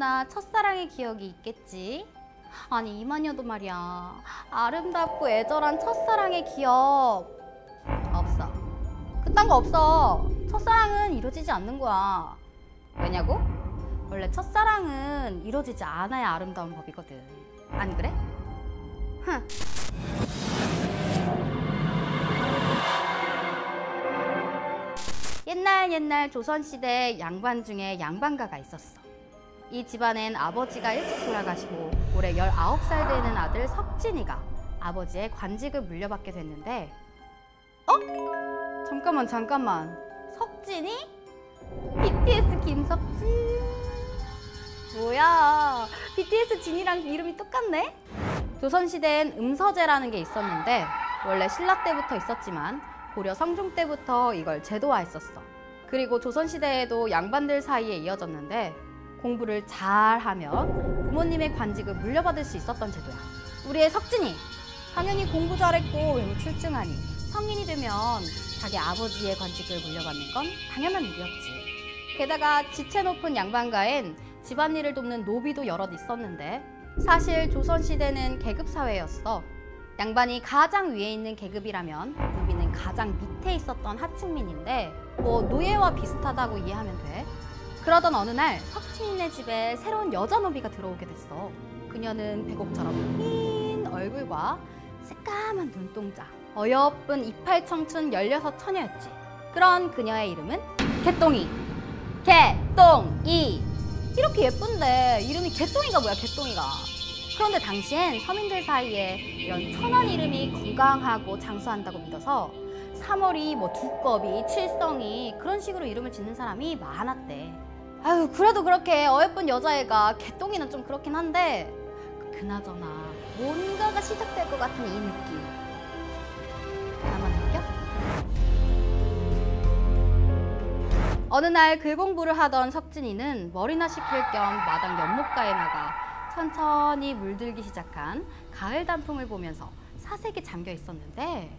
누구나 첫사랑의 기억이 있겠지. 아니 이만여도 말이야, 아름답고 애절한 첫사랑의 기억 없어. 그딴 거 없어. 첫사랑은 이루어지지 않는 거야. 왜냐고? 원래 첫사랑은 이루어지지 않아야 아름다운 법이거든. 안 그래? 흥. 옛날 조선시대 양반 중에 양반가가 있었어. 이 집안엔 아버지가 일찍 돌아가시고 올해 19살 되는 아들 석진이가 아버지의 관직을 물려받게 됐는데, 잠깐만. 석진이? BTS 김석진. 뭐야, BTS 진이랑 이름이 똑같네? 조선시대엔 음서제라는 게 있었는데 원래 신라 때부터 있었지만 고려 성종 때부터 이걸 제도화했었어. 그리고 조선시대에도 양반들 사이에 이어졌는데 공부를 잘하면 부모님의 관직을 물려받을 수 있었던 제도야. 우리의 석진이 당연히 공부 잘했고 외모 출중하니 성인이 되면 자기 아버지의 관직을 물려받는 건 당연한 일이었지. 게다가 지체 높은 양반가엔 집안일을 돕는 노비도 여럿 있었는데 사실 조선시대는 계급사회였어. 양반이 가장 위에 있는 계급이라면 노비는 가장 밑에 있었던 하층민인데 뭐 노예와 비슷하다고 이해하면 돼. 그러던 어느 날 석진이네 집에 새로운 여자 노비가 들어오게 됐어. 그녀는 백옥처럼 흰 얼굴과 새까만 눈동자, 어여쁜 이빨 청춘 16 처녀였지. 그런 그녀의 이름은 개똥이. 개똥이. 이렇게 예쁜데 이름이 개똥이가 뭐야, 개똥이가. 그런데 당시엔 서민들 사이에 이런 천한 이름이 건강하고 장수한다고 믿어서 3월이, 뭐 두꺼비, 칠성이 그런 식으로 이름을 짓는 사람이 많았대. 아유, 그래도 그렇게 어여쁜 여자애가 개똥이는 좀 그렇긴 한데 그나저나 뭔가가 시작될 것 같은 이 느낌. 나만 느껴? 어느 날 글 공부를 하던 석진이는 머리나 식힐 겸 마당 연못가에 나가 천천히 물들기 시작한 가을 단풍을 보면서 사색에 잠겨 있었는데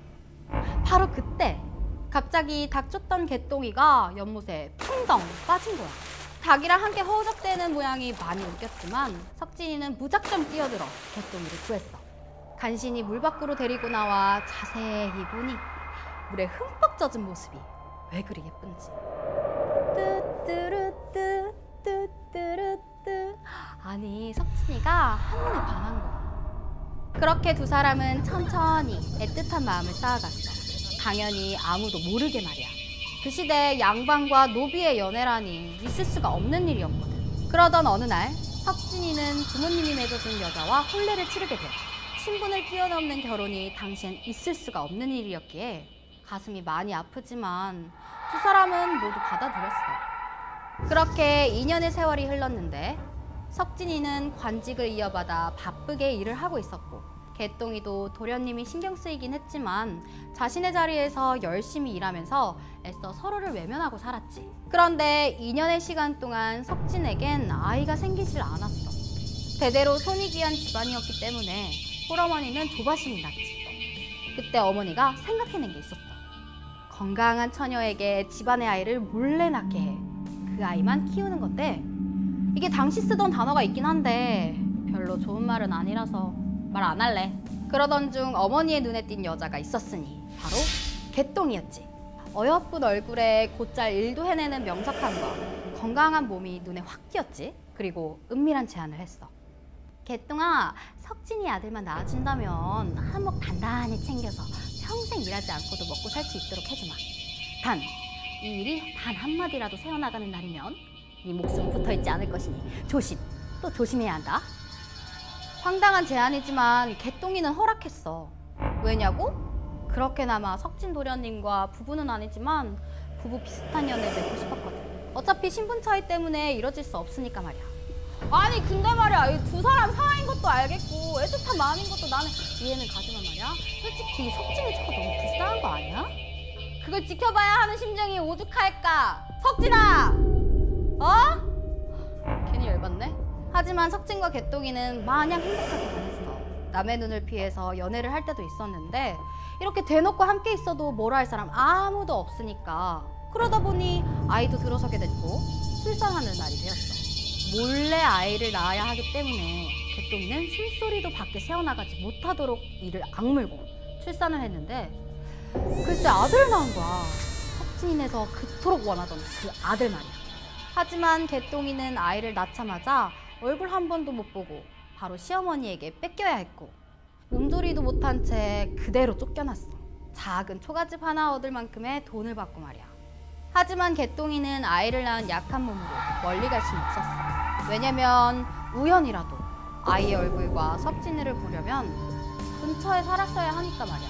바로 그때 갑자기 닥쳤던 개똥이가 연못에 풍덩 빠진 거야. 닭이랑 함께 허우적대는 모양이 많이 웃겼지만 석진이는 무작정 뛰어들어 개똥이를 구했어. 간신히 물 밖으로 데리고 나와 자세히 보니 물에 흠뻑 젖은 모습이 왜 그리 예쁜지. 뚜뚜루뚜 뚜뚜루뚜. 아니 석진이가 한눈에 반한 거야. 그렇게 두 사람은 천천히 애틋한 마음을 쌓아갔어. 당연히 아무도 모르게 말이야. 그 시대 양반과 노비의 연애라니 있을 수가 없는 일이었거든. 그러던 어느 날 석진이는 부모님이 맺어준 여자와 혼례를 치르게 돼. 신분을 뛰어넘는 결혼이 당시엔 있을 수가 없는 일이었기에 가슴이 많이 아프지만 두 사람은 모두 받아들였어. 그렇게 2년의 세월이 흘렀는데 석진이는 관직을 이어받아 바쁘게 일을 하고 있었고 개똥이도 도련님이 신경 쓰이긴 했지만 자신의 자리에서 열심히 일하면서 애써 서로를 외면하고 살았지. 그런데 2년의 시간 동안 석진에겐 아이가 생기질 않았어. 대대로 손이 귀한 집안이었기 때문에 홀어머니는 조바심이 났지. 그때 어머니가 생각해낸 게 있었어. 건강한 처녀에게 집안의 아이를 몰래 낳게 해. 그 아이만 키우는 건데 이게 당시 쓰던 단어가 있긴 한데 별로 좋은 말은 아니라서 말 안 할래. 그러던 중 어머니의 눈에 띈 여자가 있었으니 바로 개똥이었지. 어여쁜 얼굴에 곧잘 일도 해내는 명석함과 건강한 몸이 눈에 확 띄었지. 그리고 은밀한 제안을 했어. 개똥아, 석진이 아들만 낳아준다면 한몫 단단히 챙겨서 평생 일하지 않고도 먹고 살 수 있도록 해주마. 단, 이 일이 단 한마디라도 새어나가는 날이면 네 목숨 붙어있지 않을 것이니 조심, 또 조심해야 한다. 황당한 제안이지만 개똥이는 허락했어. 왜냐고? 그렇게나마 석진 도련님과 부부는 아니지만 부부 비슷한 연애를 맺고 싶었거든. 어차피 신분 차이 때문에 이뤄질 수 없으니까 말이야. 아니 근데 말이야, 이 두 사람 사이인 것도 알겠고 애틋한 마음인 것도 나는 이해는 가지만 말이야, 솔직히 석진이 저거 너무 불쌍한 거 아니야? 그걸 지켜봐야 하는 심정이 오죽할까? 석진아! 괜히 열받네. 하지만 석진과 개똥이는 마냥 행복하게 보냈어. 남의 눈을 피해서 연애를 할 때도 있었는데 이렇게 대놓고 함께 있어도 뭐라 할 사람 아무도 없으니까 그러다 보니 아이도 들어서게 됐고 출산하는 날이 되었어. 몰래 아이를 낳아야 하기 때문에 개똥이는 숨소리도 밖에 새어나가지 못하도록 이를 악물고 출산을 했는데 글쎄 아들을 낳은 거야. 석진이네서 그토록 원하던 그 아들 말이야. 하지만 개똥이는 아이를 낳자마자 얼굴 한 번도 못 보고 바로 시어머니에게 뺏겨야 했고 몸조리도 못한 채 그대로 쫓겨났어. 작은 초가집 하나 얻을 만큼의 돈을 받고 말이야. 하지만 개똥이는 아이를 낳은 약한 몸으로 멀리 갈 수는 없었어. 왜냐면 우연이라도 아이의 얼굴과 석진이를 보려면 근처에 살았어야 하니까 말이야.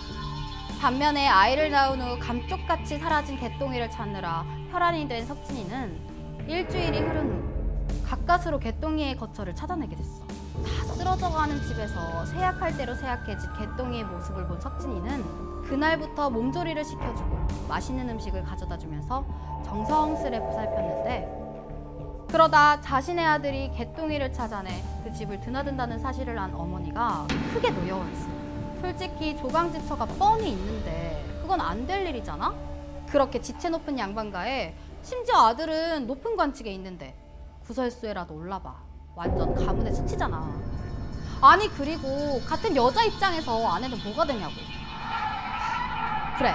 반면에 아이를 낳은 후 감쪽같이 사라진 개똥이를 찾느라 혈안이 된 석진이는 일주일이 흐른 후 가까스로 개똥이의 거처를 찾아내게 됐어. 다 쓰러져가는 집에서 세약할 대로 세약해진 개똥이의 모습을 본 석진이는 그날부터 몸조리를 시켜주고 맛있는 음식을 가져다주면서 정성스레 보살폈는데 그러다 자신의 아들이 개똥이를 찾아내 그 집을 드나든다는 사실을 안 어머니가 크게 노여워했어. 솔직히 조강지처가 뻔히 있는데 그건 안 될 일이잖아? 그렇게 지체 높은 양반가에 심지어 아들은 높은 관직에 있는데 구설수에라도 올라봐. 완전 가문의 수치잖아. 아니 그리고 같은 여자 입장에서 아내는 뭐가 되냐고. 그래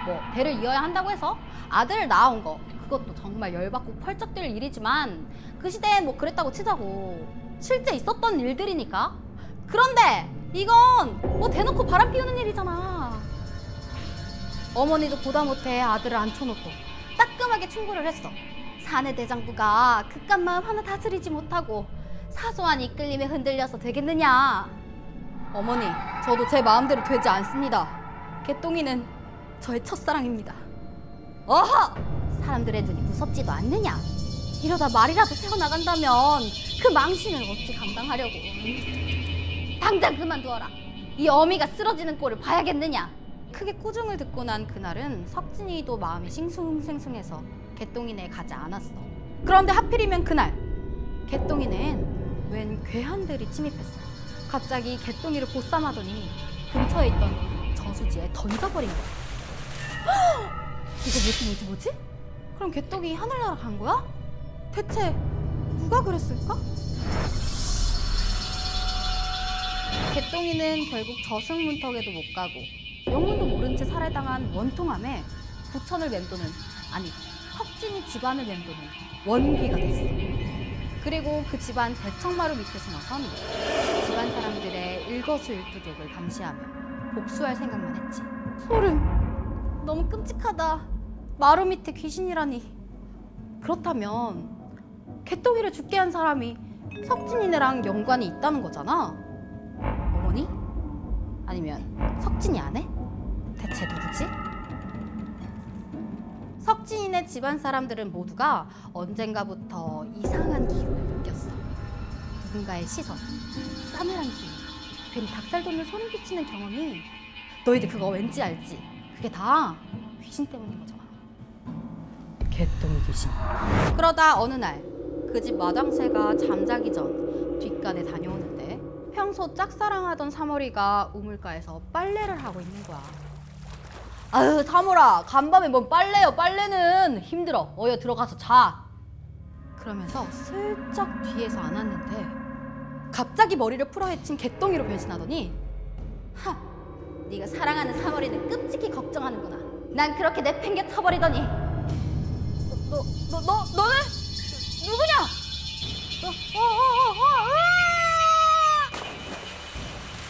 뭐 대를 이어야 한다고 해서 아들을 낳아온 거 그것도 정말 열받고 펄쩍 뛸 일이지만 그 시대엔 뭐 그랬다고 치자고. 실제 있었던 일들이니까. 그런데 이건 뭐 대놓고 바람 피우는 일이잖아. 어머니도 보다 못해 아들을 앉혀놓고 따끔하게 충고를 했어. 사내 대장부가 그깟 마음 하나 다스리지 못하고 사소한 이끌림에 흔들려서 되겠느냐. 어머니, 저도 제 마음대로 되지 않습니다. 개똥이는 저의 첫사랑입니다. 어허! 사람들의 눈이 무섭지도 않느냐. 이러다 말이라도 새어나간다면 그 망신을 어찌 감당하려고. 당장 그만두어라. 이 어미가 쓰러지는 꼴을 봐야겠느냐. 크게 꾸중을 듣고 난 그날은 석진이도 마음이 싱숭생숭해서 개똥이네에 가지 않았어. 그런데 하필이면 그날 개똥이네엔 웬 괴한들이 침입했어. 갑자기 개똥이를 보쌈하더니 근처에 있던 저수지에 던져버린 거야. 이거 뭐지? 그럼 개똥이 하늘나라 간 거야? 대체 누가 그랬을까? 개똥이는 결국 저승문턱에도 못 가고 영문도 모른 채 살해당한 원통함에 부천을 맴도는, 아니 석진이 집안을 맴도는 원귀가 됐어. 그리고 그 집안 대청마루 밑에 숨어선 집안 사람들의 일거수일투족을 감시하며 복수할 생각만 했지. 소름! 너무 끔찍하다. 마루 밑에 귀신이라니. 그렇다면 개똥이를 죽게 한 사람이 석진이네랑 연관이 있다는 거잖아. 어머니? 아니면 석진이 아내? 대체 누구지? 석진이네 집안 사람들은 모두가 언젠가부터 이상한 기운을 느꼈어. 누군가의 시선, 싸늘한 기운, 괜히 닭살 돋는 소름 끼치는 경험이. 너희들 그거 왠지 알지? 그게 다 귀신 때문인 거잖아. 개똥이 귀신. 그러다 어느 날 그 집 마당새가 잠자기 전 뒷간에 다녀오는데 평소 짝사랑하던 사머리가 우물가에서 빨래를 하고 있는 거야. 아유 사모라, 간밤에 뭔 빨래요. 빨래는 힘들어. 어여 들어가서 자. 그러면서 슬쩍 뒤에서 안았는데 갑자기 머리를 풀어헤친 개똥이로 변신하더니, 하, 네가 사랑하는 사머리는 끔찍히 걱정하는구나. 난 그렇게 내팽겨 쳐버리더니 너는 누구냐?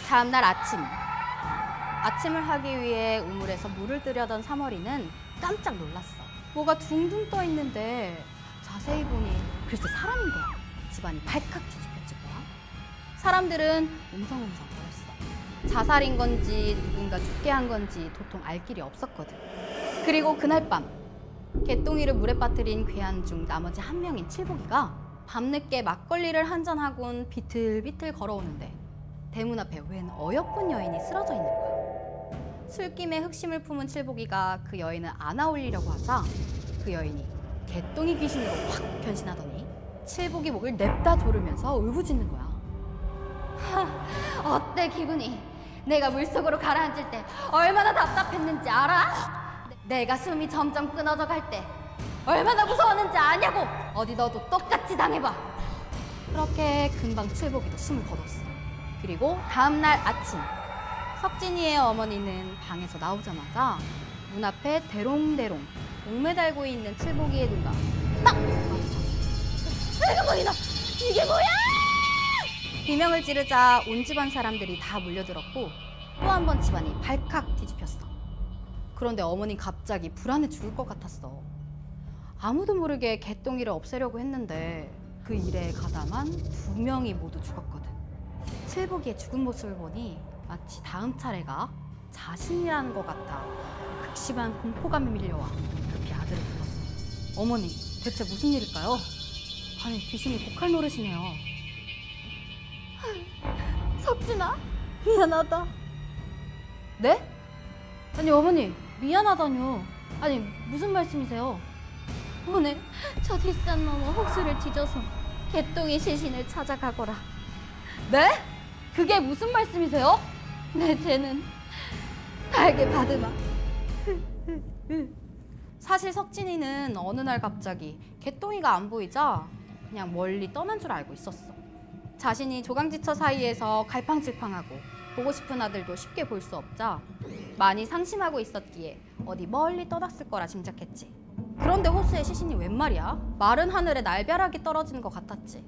다음날 아침을 하기 위해 우물에서 물을 들여던 사머리는 깜짝 놀랐어. 뭐가 둥둥 떠 있는데 자세히 보니 글쎄 사람인 거야. 집안이 발칵 뒤집혀진 거야. 사람들은 웅성웅성거렸어. 자살인 건지 누군가 죽게 한 건지 도통 알 길이 없었거든. 그리고 그날 밤 개똥이를 물에 빠뜨린 괴한 중 나머지 한 명인 칠복이가 밤늦게 막걸리를 한잔하곤 비틀비틀 걸어오는데 대문 앞에 웬 어여쁜 여인이 쓰러져 있는 거야. 술김에 흑심을 품은 칠복이가 그 여인을 안아올리려고 하자 그 여인이 개똥이 귀신으로 확 변신하더니 칠복이 목을 냅다 조르면서 울부짖는 거야. 하, 어때 기분이? 내가 물속으로 가라앉을 때 얼마나 답답했는지 알아? 내가 숨이 점점 끊어져 갈 때 얼마나 무서웠는지 아냐고. 어디 너도 똑같이 당해봐. 그렇게 금방 칠복이도 숨을 거뒀어. 그리고 다음날 아침, 석진이의 어머니는 방에서 나오자마자 문 앞에 대롱대롱 목매달고 있는 칠복이의 눈과 딱 마주쳤어. 어머니나 이게 뭐야! 비명을 지르자 온 집안 사람들이 다 몰려들었고 또 한 번 집안이 발칵 뒤집혔어. 그런데 어머니는 갑자기 불안해 죽을 것 같았어. 아무도 모르게 개똥이를 없애려고 했는데 그 일에 가담한 2명이 모두 죽었거든. 칠복이의 죽은 모습을 보니 마치 다음 차례가 자신이라는 것 같아 극심한 공포감이 밀려와 급히 아들을 불렀어. 어머니, 대체 무슨 일일까요? 아니, 귀신이 고칼 노릇이네요. 석진아, 미안하다. 네? 아니, 어머니, 미안하다뇨. 아니, 무슨 말씀이세요? 오늘 저 뒷산 넘어 혹수를 뒤져서 개똥이 시신을 찾아가거라. 네? 그게 무슨 말씀이세요? 내 죄는 달게 받으마. 사실 석진이는 어느 날 갑자기 개똥이가 안 보이자 그냥 멀리 떠난 줄 알고 있었어. 자신이 조강지처 사이에서 갈팡질팡하고 보고 싶은 아들도 쉽게 볼 수 없자 많이 상심하고 있었기에 어디 멀리 떠났을 거라 짐작했지. 그런데 호수의 시신이 웬 말이야? 마른 하늘에 날벼락이 떨어지는 것 같았지.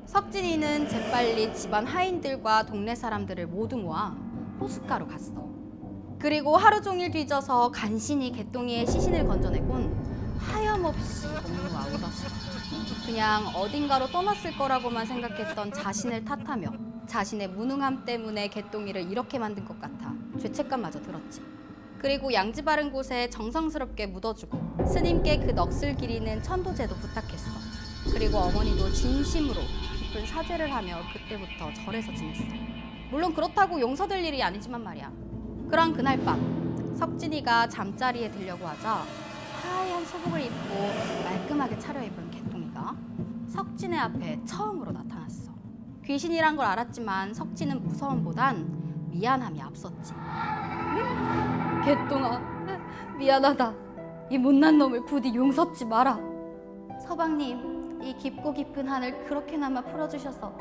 석진이는 재빨리 집안 하인들과 동네 사람들을 모두 모아 호숫가로 갔어. 그리고 하루 종일 뒤져서 간신히 개똥이의 시신을 건져내곤 하염없이 동로와 울었어. 그냥 어딘가로 떠났을 거라고만 생각했던 자신을 탓하며 자신의 무능함 때문에 개똥이를 이렇게 만든 것 같아 죄책감마저 들었지. 그리고 양지 바른 곳에 정성스럽게 묻어주고 스님께 그 넋을 기리는 천도제도 부탁했어. 그리고 어머니도 진심으로 깊은 사죄를 하며 그때부터 절에서 지냈어. 물론 그렇다고 용서될 일이 아니지만 말이야. 그런 그날 밤 석진이가 잠자리에 들려고 하자 하얀 소복을 입고 말끔하게 차려입은 개똥이가 석진의 앞에 처음으로 나타났어. 귀신이란 걸 알았지만 석진은 무서움보단 미안함이 앞섰지. 개똥아, 미안하다. 이 못난 놈을 부디 용서치 마라. 서방님, 이 깊고 깊은 한을 그렇게나마 풀어주셔서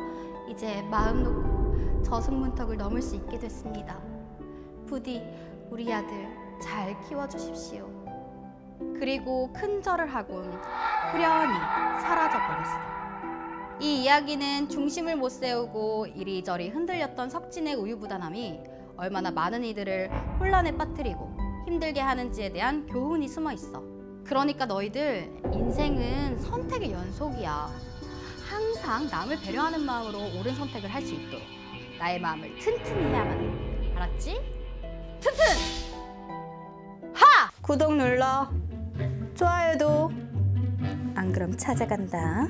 이제 마음 놓고 저승문턱을 넘을 수 있게 됐습니다. 부디 우리 아들 잘 키워주십시오. 그리고 큰 절을 하곤 후련히 사라져버렸어. 이 이야기는 중심을 못 세우고 이리저리 흔들렸던 석진의 우유부단함이 얼마나 많은 이들을 혼란에 빠뜨리고 힘들게 하는지에 대한 교훈이 숨어 있어. 그러니까 너희들 인생은 선택의 연속이야. 항상 남을 배려하는 마음으로 옳은 선택을 할 수 있도록 나의 마음을 튼튼히 해야만 해. 알았지? 튼튼! 하! 구독 눌러. 좋아요도. 안 그럼 찾아간다.